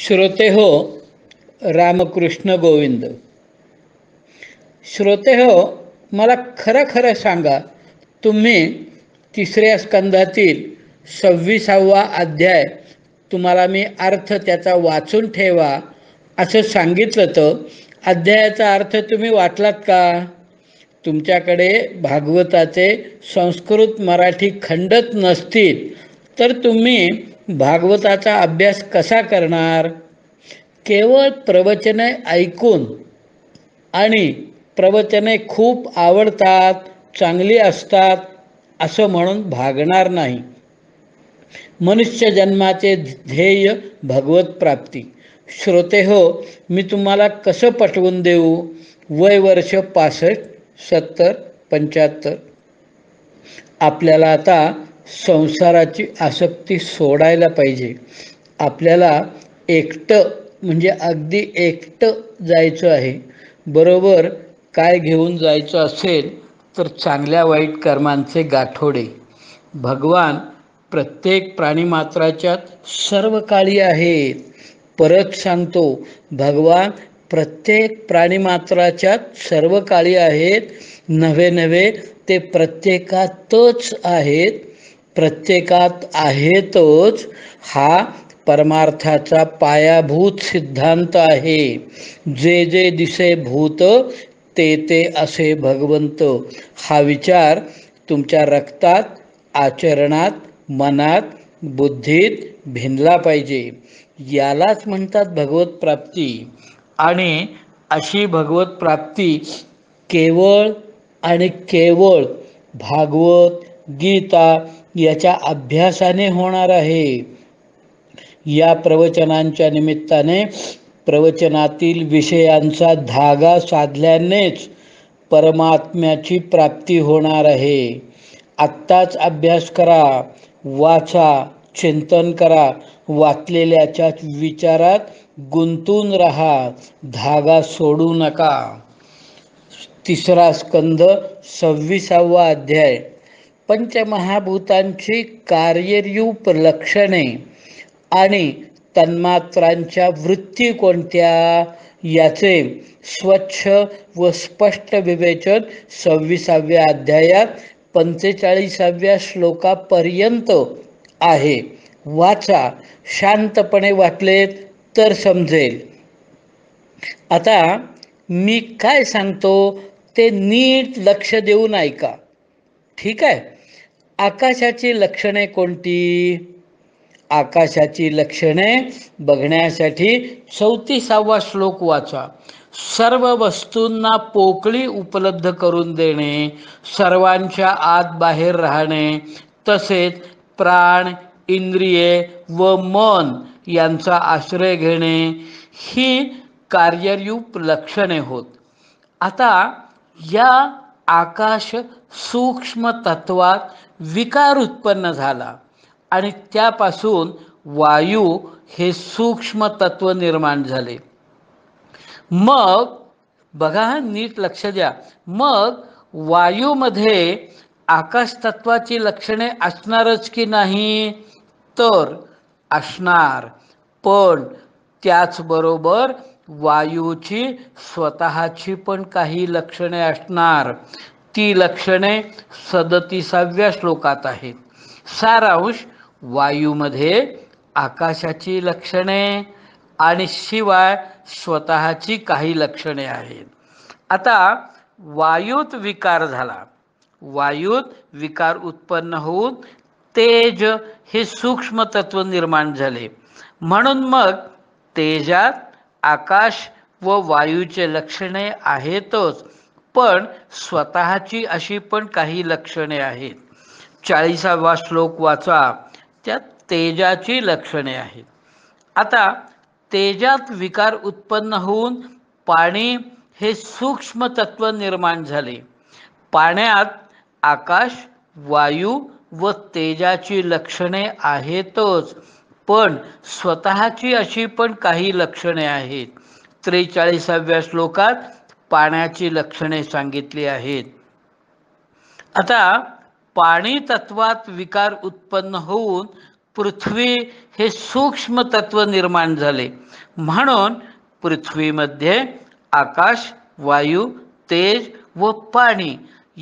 श्रोते हो, रामकृष्ण गोविंद. श्रोते हो, मला खरं खरं सांगा, तुम्ही तिसऱ्या स्कंधातील 26वा अध्याय तुम्हाला मी अर्थ त्याचा वाचून ठेवा असं सांगितलं, तर अध्यायाचा अर्थ तुम्ही वाचलात का? तुमच्याकडे भागवताचे संस्कृत मराठी खंडच नसतील तर तुम्ही भागवताचा अभ्यास कसा करणार? केवळ प्रवचने ऐकून आणि प्रवचने खूप आवडतात, चांगली असतात असं म्हणून भागणार नाही. मनुष्य जन्माचे ध्येय भगवत प्राप्ती. श्रोते हो, मी तुम्हाला कसं पटवून देऊ? वय वर्ष 65, 70, 75. आपल्याला आता संसाराची आसक्ती सोडायला पाहिजे. आपल्याला एकटं म्हणजे अगदी एकटं जायचं आहे. बरोबर काय घेऊन जायचं असेल तर चांगल्या वाईट कर्मांचे गाठोडे. भगवान प्रत्येक प्राणीमात्राच्यात सर्व काळी आहेत. परत सांगतो, भगवान प्रत्येक प्राणीमात्राच्यात सर्व काळी आहेत. नव्हे नव्हे, ते प्रत्येकातच आहेत. प्रत्येकात आहेतच हा परमार्थाचा पायाभूत सिद्धांत आहे. जे जे दिसे भूत ते ते असे भगवंत. हा विचार तुमच्या रक्तात, आचरणात, मनात, बुद्धीत भिनला पाहिजे. यालाच म्हणतात भगवत प्राप्ती. आणि अशी भगवत प्राप्ती केवळ आणि केवळ भागवत, गीता याच्या अभ्यासाने होणार आहे. या प्रवचनांच्या निमित्ताने प्रवचनातील विषयांचा धागा साधल्यानेच परमात्म्याची प्राप्ती होणार आहे. आत्ताच अभ्यास करा, वाचा, चिंतन करा, वाचलेल्याच्या विचारात गुंतून राहा, धागा सोडू नका. तिसरा स्कंध 26वा अध्याय. पंचमहाभूतांची कार्यरूप लक्षणे आणि तन्मात्रांच्या वृत्ती कोणत्या याचे स्वच्छ व स्पष्ट विवेचन 26व्या अध्यायात 45व्या श्लोकापर्यंत आहे. वाचा, शांतपणे वाचले तर समजेल. आता मी काय सांगतो ते नीट लक्ष देऊन ऐका, ठीक आहे? आकाशाची लक्षणे कोणती? आकाशाची लक्षणे बघण्यासाठी 34वा श्लोक वाचा. सर्व वस्तूंना पोकळी उपलब्ध करून देणे, सर्वांच्या आत बाहेर राहणे, तसेच प्राण, इंद्रिये व मन यांचा आश्रय घेणे ही कार्यरूप लक्षणे होत. आता या आकाश सूक्ष्म तत्वात विकार उत्पन्न झाला आणि त्यापासून वायू हे सूक्ष्म तत्व निर्माण झाले. मग बघा, नीट लक्ष द्या. मग वायूमध्ये आकाश तत्वाची लक्षणे असणारच की नाही? तर असणार, पण त्याचबरोबर वायूची स्वतःची पण काही लक्षणे असणार. ती लक्षणे 37व्या श्लोकात आहेत. सारांश: वायूमध्ये आकाशाची लक्षणे आणि शिवाय स्वतःची काही लक्षणे आहेत. आता वायूत विकार झाला, वायूत विकार उत्पन्न होऊन तेज हे सूक्ष्म तत्व निर्माण झाले. म्हणून मग तेजात आकाश व वायूचे लक्षणे आहेतच, पण स्वतःची अशी पण काही लक्षणे आहेत. 40वा श्लोक वाचा, त्यात तेजाची लक्षणे आहेत. आता तेजात विकार उत्पन्न होऊन पाणी हे सूक्ष्म तत्व निर्माण झाले. पाण्यात आकाश, वायू व तेजाची लक्षणे आहेतच, पण स्वतःची अशी पण काही लक्षणे आहेत. 43व्या श्लोकात पाण्याची लक्षणे सांगितली आहेत. आता पाणी तत्वात विकार उत्पन्न होऊन पृथ्वी हे सूक्ष्म तत्व निर्माण झाले. म्हणून पृथ्वीमध्ये आकाश, वायू, तेज व पाणी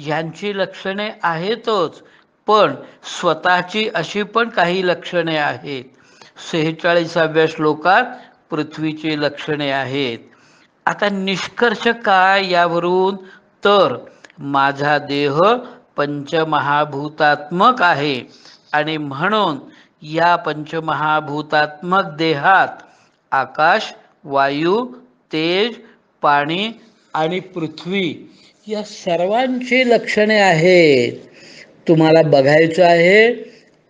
यांची लक्षणे आहेतच, पण स्वतःची अशी पण काही लक्षणे आहेत. 46व्या श्लोकात पृथ्वीची लक्षणे आहेत. आता निष्कर्ष काय यावरून? तर माझा देह पंचमहाभूतात्मक आहे आणि म्हणून या पंचमहाभूतात्मक देहात आकाश, वायू, तेज, पाणी आणि पृथ्वी या सर्वांची लक्षणे आहेत. तुम्हाला बघायचं आहे,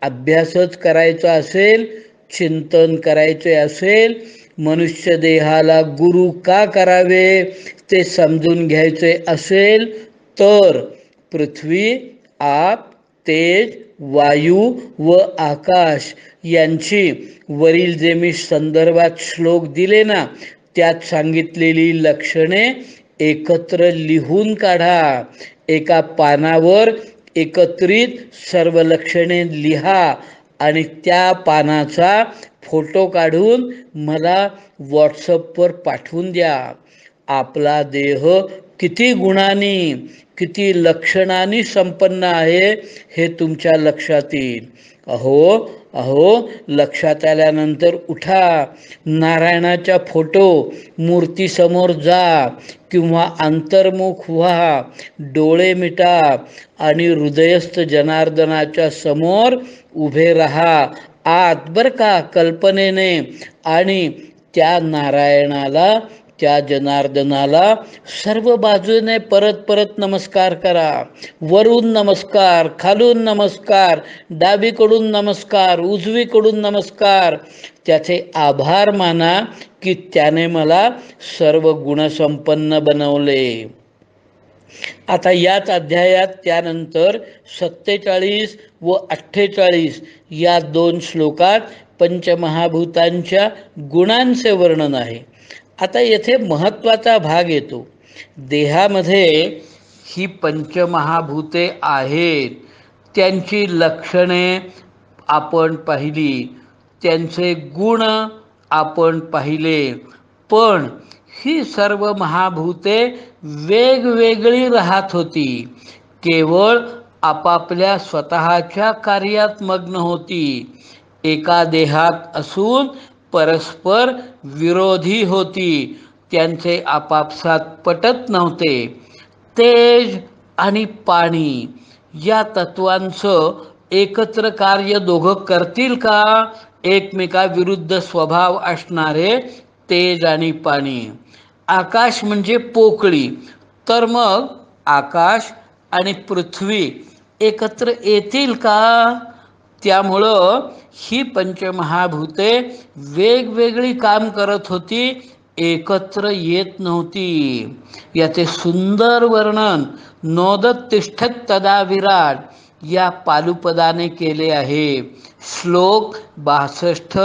अभ्यासच करायचा असेल, चिंतन करायचे असेल, मनुष्य देहाला गुरु का करावे ते समजून घ्यायचे असेल, तर पृथ्वी, आप, तेज, वायू व आकाश यांची वरील जे मी संदर्भात श्लोक दिले ना, त्यात सांगितलेली लक्षणे एकत्र लिहून काढा. एका पानावर एकत्रित सर्व लक्षणे लिहा आणि त्या पानाचा फोटो काढून मला व्हॉट्सअपवर पाठवून द्या. आपला देह किती गुणांनी, किती लक्षणांनी संपन्न आहे हे तुमच्या लक्षात येईल. अहो अहो लक्षात आल्यानंतर उठा, नारायणाच्या फोटो मूर्तीसमोर जा किंवा अंतर्मुख व्हा, डोळे मिटा आणि हृदयस्थ जनार्दनाच्या समोर उभे राहा आत बर का, कल्पनेने, आणि त्या नारायणाला, त्या जनार्दनाला सर्व बाजूने परत परत नमस्कार करा. वरून नमस्कार, खालून नमस्कार, डावीकडून नमस्कार, उजवीकडून नमस्कार. त्याचे आभार माना की त्याने मला सर्व गुणसंपन्न बनवले. आता याच अध्यायात त्यानंतर 47 व 48 या 2 श्लोकात पंचमहाभूतांच्या गुणांचे वर्णन आहे. आता येथे महत्त्वाचा भाग येतो. देहामध्ये ही पंचमहाभूते आहेत, त्यांची लक्षणे आपण पाहिली, त्यांचे गुण आपण पाहिले, पण ही सर्व महाभूते वेगवेगळी राहत होती. केवळ आपापल्या स्वतःच्या कार्यात मग्न होती. एका देहात असून परस्पर विरोधी होती. त्यांचे आपापसात पटत नव्हते. तेज आणि पाणी या तत्वांचं एकत्र कार्य दोघं करतील का? एकमेकाविरुद्ध स्वभाव असणारे तेज आणि पाणी. आकाश म्हणजे पोकळी, तर मग आकाश आणि पृथ्वी एकत्र येतील का? त्यामुळं ही पंचमहाभूते वेगवेगळी काम करत होती, एकत्र येत नव्हती. याचे सुंदर वर्णन नोदत तिष्ठत तदा विराट या पालुपदाने केले आहे. श्लोक 62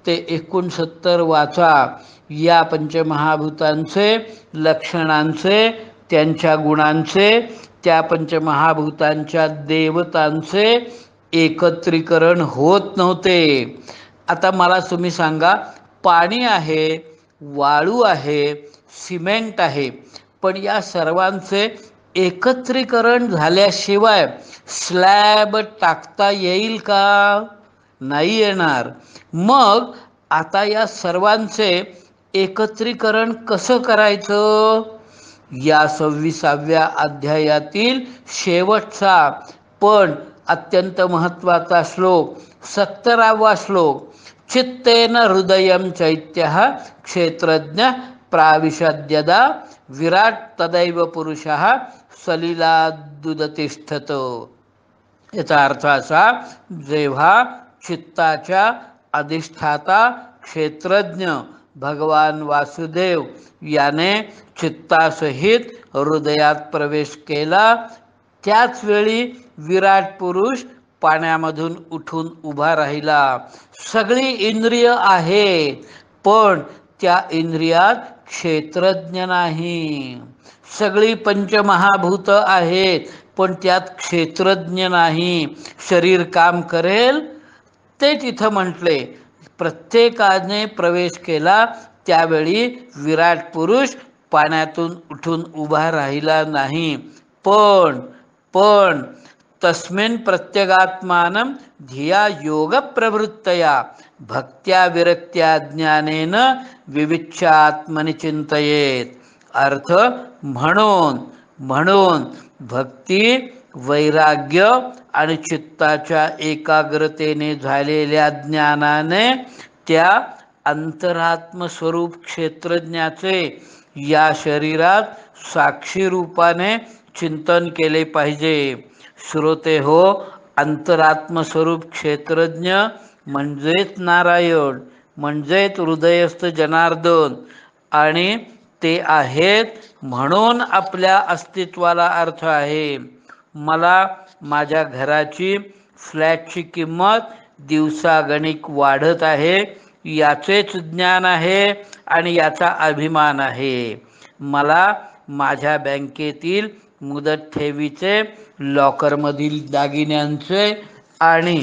ते 69 वाचा. या पंचमहाभूतांचे लक्षणांचे, त्यांच्या गुणांचे, त्या पंचमहाभूतांच्या देवतांचे एकत्रीकरण होत नव्हते. आता मला तुम्ही सांगा, पाणी आहे, वाळू आहे, सिमेंट आहे, पण या सर्वांचे एकत्रीकरण झाल्याशिवाय स्लॅब टाकता येईल का? नाही येणार. मग आता या सर्वांचे एकत्रीकरण कसं करायचं? या 26व्या अध्यायातील शेवटचा पण अत्यंत महत्त्वाचा श्लोक 17वा श्लोक. चित्तेन हृदयं चैत्यः क्षेत्रज्ञ प्राविशद्यदा विराट तदैव पुरुषः सलिलादुदतिष्ठत. याचा अर्थ असा, जेव्हा चित्ताच्या अधिष्ठाता क्षेत्रज्ञ भगवान वासुदेव याने चित्तासहित हृदयात प्रवेश केला, त्याच वेळी विराट पुरुष पाण्यामधून उठून उभा राहिला. सगळी इंद्रिय आहेत, पण त्या इंद्रियात क्षेत्रज्ञ नाही. सगळी पंचमहाभूत आहेत, पण त्यात क्षेत्रज्ञ नाही. शरीर काम करेल, ते तिथं म्हटले, प्रत्येकाने प्रवेश केला त्यावेळी विराट पुरुष पाण्यातून उठून उभा राहिला नाही. पण तस्मिन् प्रत्यगात्मानं धिया योग प्रवृत्तया भक्त्या विरक्त्या ज्ञानेन विविच्यात्मनि चिंतयेत. अर्थ म्हणून भक्ती, वैराग्य आणि चित्ताच्या एकाग्रतेने झालेल्या ज्ञानाने त्या अंतरात्म स्वरूप क्षेत्रज्ञाचे या शरीरात साक्षी रूपाने चिंतन केले पाहिजे. श्रोते हो, अंतरात्म स्वरूप क्षेत्रज्ञ म्हणजेच नारायण, म्हणजेच हृदयस्थ जनार्दन, आणि ते आहेत म्हणून आपल्या अस्तित्वाला अर्थ आहे. मला माझ्या घराची, फ्लॅटची किंमत दिवसागणिक वाढत आहे याचेच ज्ञान आहे आणि याचा अभिमान आहे. मला माझ्या बँकेतील मुदत ठेवीचे, लॉकरमधील दागिन्यांचे आणि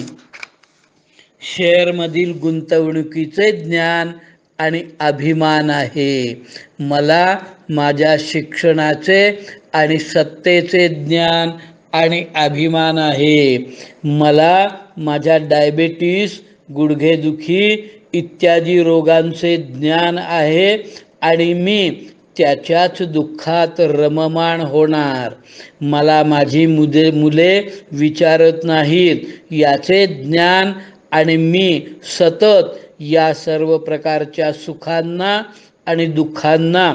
शेअरमधील गुंतवणुकीचे ज्ञान आणि अभिमान आहे. मला माझ्या शिक्षणाचे आणि सत्तेचे ज्ञान आणि अभिमान आहे. मला माझ्या डायबेटीस, गुडघेदुखी इत्यादी रोगांचे ज्ञान आहे आणि मी त्याच्याच दुःखात रममाण होणार. मला माझी मुले विचारत नाहीत याचे ज्ञान आणि मी सतत या सर्व प्रकारच्या सुखांना आणि दुःखांना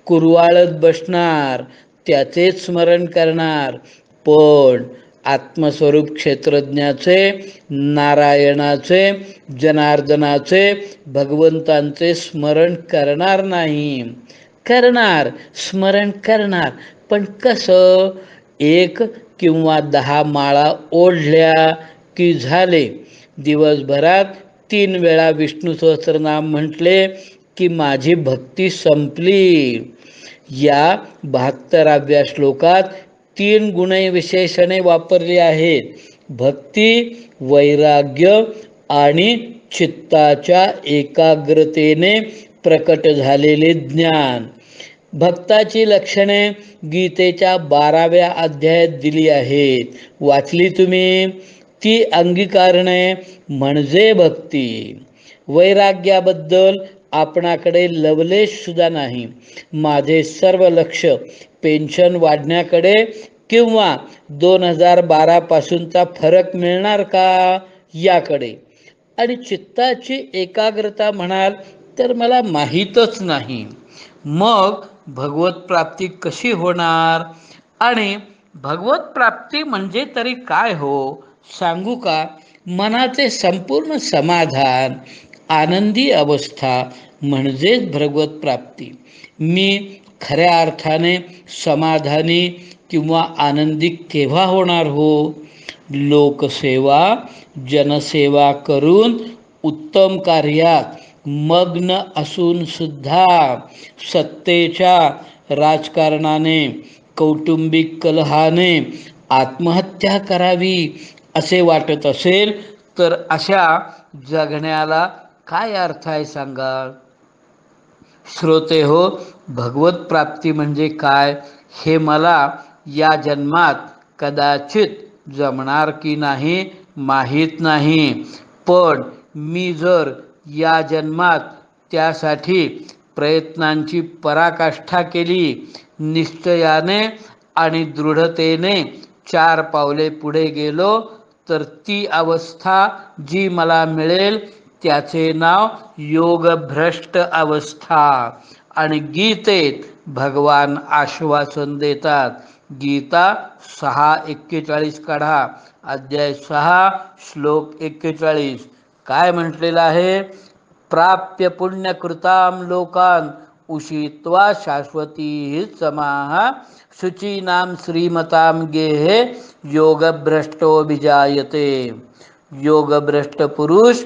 कुरवाळत बसणार, त्याचे स्मरण करणार. पण आत्मस्वरूप क्षेत्रज्ञाचे, नारायणाचे, जनार्दनाचे, भगवंतांचे स्मरण करणार नाही. स्मरण करणार, पण कसं? 1 किंवा 10 माळा ओढल्या की झाले. दिवसभरात 3 वेळा विष्णू सहस्रनाम म्हटले की माझी भक्ती संपली. या 72व्या श्लोकात 3 गुणविशेषणे वापरली आहेत: भक्ती, वैराग्य आणि चित्ताच्या एकाग्रतेने प्रकट झालेले ज्ञान. भक्ताची लक्षणे गीतेच्या 12व्या अध्यायात दिली आहेत. वाचली तुम्ही? ती अंगीकारणे म्हणजे भक्ती. वैराग्याबद्दल आपणाकडे लवलेश सुद्धा नाही. माझे सर्व लक्ष पेन्शन वाढण्याकडे किंवा 2012 पासूनचा फरक मिळणार का याकडे. आणि चित्ताची एकाग्रता म्हणाल तर मला माहीतच नाही. मग भगवत प्राप्ती कशी होणार? आणि भगवत प्राप्ती म्हणजे तरी काय हो, सांगू का? मनाचे संपूर्ण समाधान, आनंदी अवस्था म्हणजेच भगवत प्राप्ती. मी खऱ्या अर्थाने समाधानी किंवा आनंदी केव्हा होणार हो? लोकसेवा, जनसेवा करून उत्तम कार्यात मग्न असून सुद्धा सत्तेच्या राजकारणाने, कौटुंबिक कलहाने आत्महत्या करावी असे वाटत असेल तर अशा जगण्याला काय अर्थ आहे सांगा? श्रोते हो, भगवत प्राप्ती म्हणजे काय हे मला या जन्मात कदाचित जमणार की नाही माहीत नाही. पण मी जर या जन्मात त्यासाठी प्रयत्नांची पराकाष्ठा केली, निश्चयाने आणि दृढतेने 4 पावले पुढे गेलो, तर ती अवस्था जी मला मिळेल त्याचे नाव योगभ्रष्ट अवस्था. आणि गीतेत भगवान आश्वासन देतात. गीता 6:41 काढा, अध्याय 6 श्लोक 41. काय म्हटलेलं आहे? प्राप्य पुण्यकृतां लोकान् उषित्वा शाश्वती समाः शुचीनां श्रीमतां गेहे योगभ्रष्टोभिजायते. योगभ्रष्ट पुरुष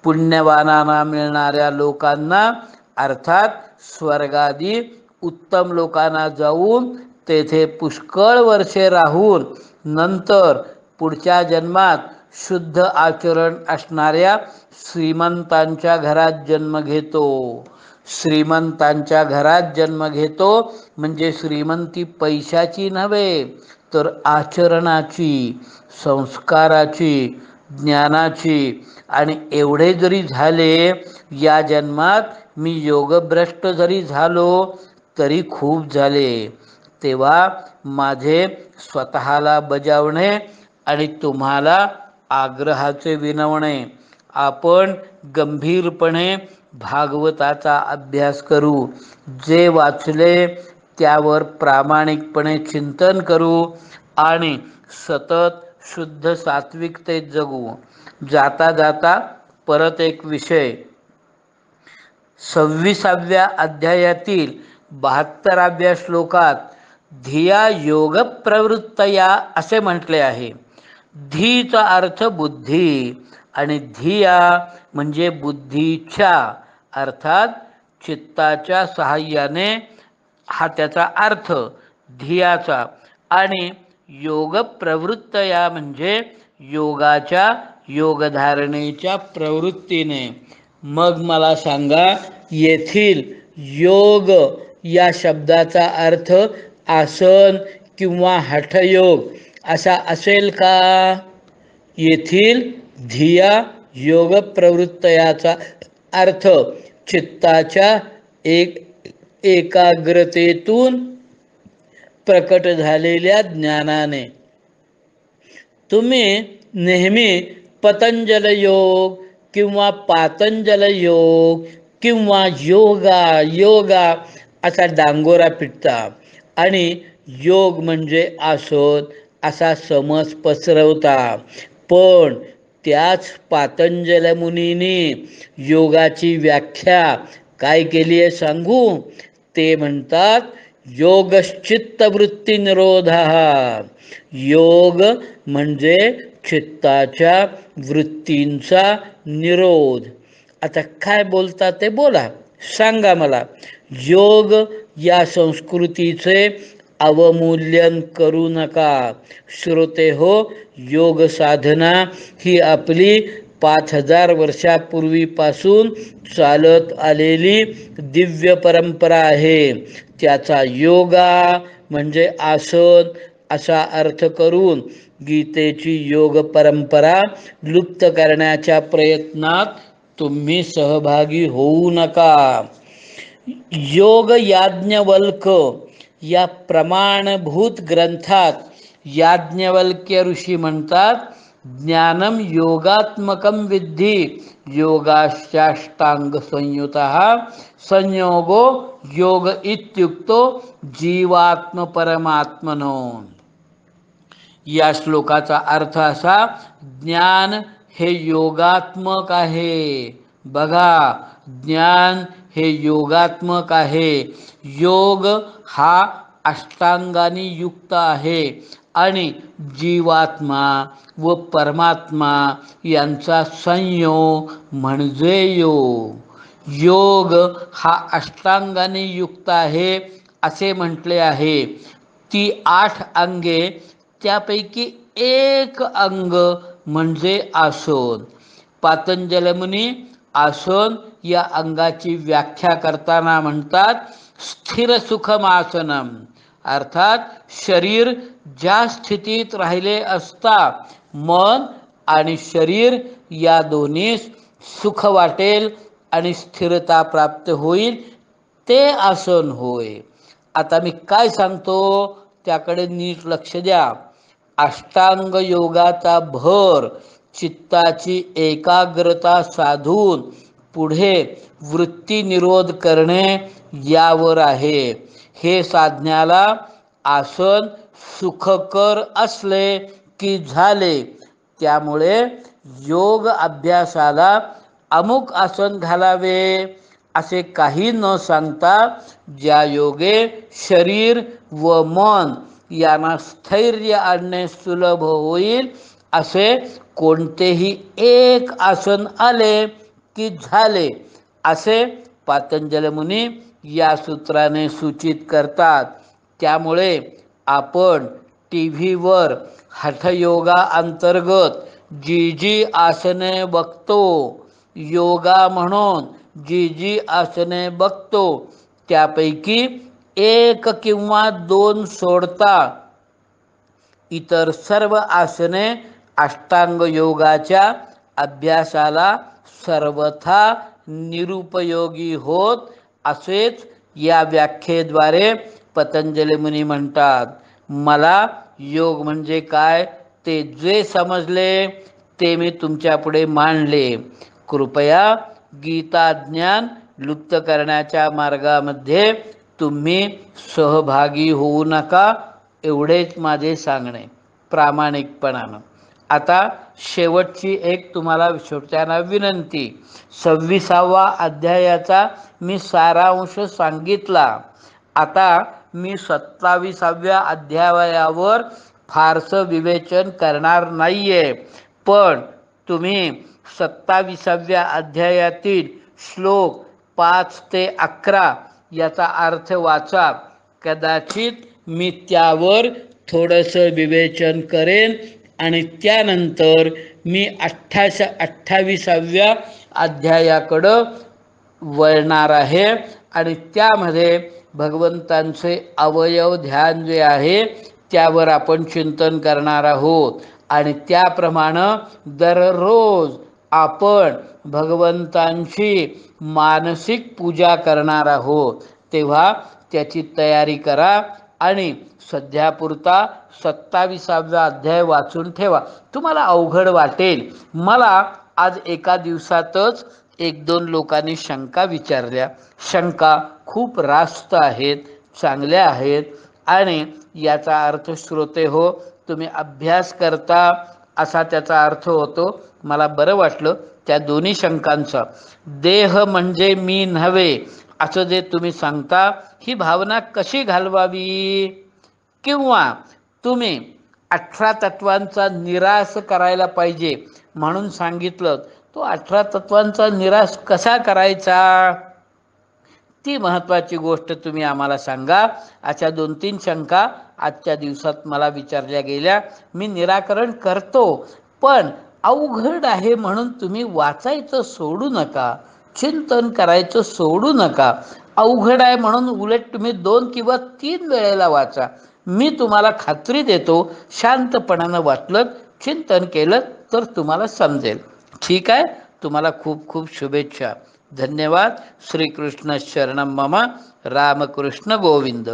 पुण्यवानांना मिळणाऱ्या लोकांना, अर्थात स्वर्गादी उत्तम लोकांना जाऊन तेथे पुष्कळ वर्षे राहून नंतर पुढच्या जन्मात शुद्ध आचरण असणाऱ्या श्रीमंतांच्या घरात जन्म घेतो. श्रीमंतांच्या घरात जन्म घेतो म्हणजे श्रीमंती पैशाची नव्हे, तर आचरणाची, संस्काराची, ज्ञानाची. आणि एवढे जरी झाले या जन्मात, मी योगभ्रष्ट जरी झालो तरी खूप झाले. तेव्हा माझे स्वतःला बजावणे आणि तुम्हाला आग्रहाचे विनवणे, आपण गंभीरपणे भागवताचा अभ्यास करू. जे वाचले त्यावर प्रामाणिकपणे चिंतन करू आणि सतत शुद्ध सात्विकतेत जगू. जाता जाता परत एक विषय, 26व्या अध्यायातील 72व्या श्लोकात धिया योग प्रवृत्तया असे म्हटले आहे. धीचा अर्थ बुद्धी आणि धिया म्हणजे बुद्धीच्या अर्थात चित्ताच्या सहाय्याने, हा त्याचा अर्थ धियाचा. आणि योग प्रवृत्तया म्हणजे योगाच्या, योगधारणेच्या प्रवृत्तीने. मग मला सांगा, येथील योग या शब्दाचा अर्थ आसन किंवा हठयोग असा असेल का? येथील धिया योग प्रवृत्तयाचा अर्थ चित्ताच्या एकाग्रतेतून प्रकट झालेल्या ज्ञानाने. तुम्ही नेहमी पतंजल योग किंवा पातंजल योग किंवा योगा असा डांगोरा पिटता आणि योग म्हणजे आसन असा समज पसरवता. पण त्याच पातंजल मुनींनी योगाची व्याख्या काय केली आहे सांगू? ते म्हणतात योगश्चित्तवृत्ती निरोधः. योग म्हणजे चित्ताच्या वृत्तींचा निरोध. आता काय बोलता ते बोला, सांगा मला. योग या संस्कृतीचे अवमूल्यन करू नका. श्रोते हो, योग साधना ही आपली 5000 वर्षापूर्वीपासून चालत आलेली दिव्य परंपरा आहे. त्याचा योगा म्हणजे आसन असा अर्थ करून गीतेची योग परंपरा लुप्त करण्याच्या प्रयत्नात तुम्ही सहभागी होऊ नका. योग याज्ञवल्क या प्रमाणभूत ग्रंथात याज्ञवल्क्य ऋषी म्हणतात, ज्ञानम योगात्मकम विद्धि योगाश्चाष्टांग संयुतः संयोगो योग इत्युक्तो जीवात्म परमात्मनो. या श्लोकाचा अर्थ असा, ज्ञान हे योगात्मक आहे. बघा, ज्ञान हे योगात्मक आहे. योग हा अष्टांगानी युक्त आहे आणि जीवात्मा व परमात्मा यांचा संयोग म्हणजे योग. योग हा अष्टांगाने युक्त आहे असे म्हटले आहे. ती 8 अंगे, त्यापैकी एक अंग म्हणजे आसन. पातंजल मुनी आसन या अंगाची व्याख्या करताना म्हणतात, स्थिर सुखमासनम, अर्थात शरीर ज्या स्थितीत राहिले असता मन आणि शरीर या दोन्हीस सुख वाटेल आणि स्थिरता प्राप्त होईल ते आसन होय. आता मी काय सांगतो त्याकडे नीट लक्ष द्या. अष्टांग योगाचा भर चित्ताची एकाग्रता साधून पुढे वृत्ती निरोध करणे यावर आहे. हे साधण्याला आसन सुखकर असले की झाले. त्यामुळे योग अभ्यासाला अमुक आसन घालावे असे काही न सांगता, ज्या योगे शरीर व मन यांना स्थैर्य आणणे सुलभ होईल असे कोणतेही एक आसन आले की झाले, असे पातंजल मुनी या सूत्राने सूचित करतात. त्यामुळे आपण टी व्हीवर हठयोगा अंतर्गत जी जी आसने बघतो, योगा म्हणून जी जी आसने बघतो त्यापैकी एक किंवा दोन सोडता इतर सर्व आसने अष्टांग योगाच्या अभ्यासाला सर्वथा निरुपयोगी होत, असेच या व्याख्येद्वारे पतंजली मुनी म्हणतात. मला योग म्हणजे काय ते जे समजले ते मी तुमच्या पुढे मांडले. कृपया गीता ज्ञान लुप्त करण्याच्या मार्गामध्ये तुम्ही सहभागी होऊ नका, एवढेच माझे सांगणे प्रामाणिकपणानं. आता शेवटची एक तुम्हाला श्रोत्यांना विनंती. 26वा अध्यायाचा मी सारांश सांगितला. आता मी 27व्या अध्यायावर फारसं विवेचन करणार नाहीये, पण तुम्ही 27व्या अध्यायातील श्लोक 5 ते 11 याचा अर्थ वाचा. कदाचित मी त्यावर थोडंसं विवेचन करेन आणि त्यानंतर मी 28व्या अध्यायाकडं वळणार आहे आणि त्यामध्ये भगवंतांचे अवयव ध्यान जे आहे त्यावर आपण चिंतन करणार आहोत आणि त्याप्रमाणे दररोज आपण भगवंतांची मानसिक पूजा करणार आहोत. तेव्हा त्याची तयारी करा आणि सध्यापुरता 27वा अध्याय वाचून ठेवा. तुम्हाला अवघड वाटेल. मला आज एका दिवसातच 1-2 लोकांनी शंका विचारल्या. शंका खूप रास्त आहेत, चांगल्या आहेत आणि याचा अर्थ श्रोते हो तुम्ही अभ्यास करता असा त्याचा अर्थ होतो. मला बरं वाटलं त्या दोन्ही शंकांचा. देह म्हणजे मी नव्हे असं जे तुम्ही सांगता, ही भावना कशी घालवावी? किंवा तुम्ही 18 तत्वांचा निराश करायला पाहिजे म्हणून सांगितलं, तो 18 तत्वांचा निराश कसा करायचा? ती महत्त्वाची गोष्ट तुम्ही आम्हाला सांगा. अशा 2-3 शंका आजच्या दिवसात मला विचारल्या गेल्या. मी निराकरण करतो, पण अवघड आहे म्हणून तुम्ही वाचायचं सोडू नका, चिंतन करायचं सोडू नका. अवघड आहे म्हणून उलट तुम्ही 2 किंवा 3 वेळेला वाचा. मी तुम्हाला खात्री देतो शांतपणानं वाचलं, चिंतन केलं तर तुम्हाला समजेल. ठीक आहे. तुम्हाला खूप खूप शुभेच्छा. धन्यवाद. श्रीकृष्ण शरणम मम. रामकृष्ण गोविंद.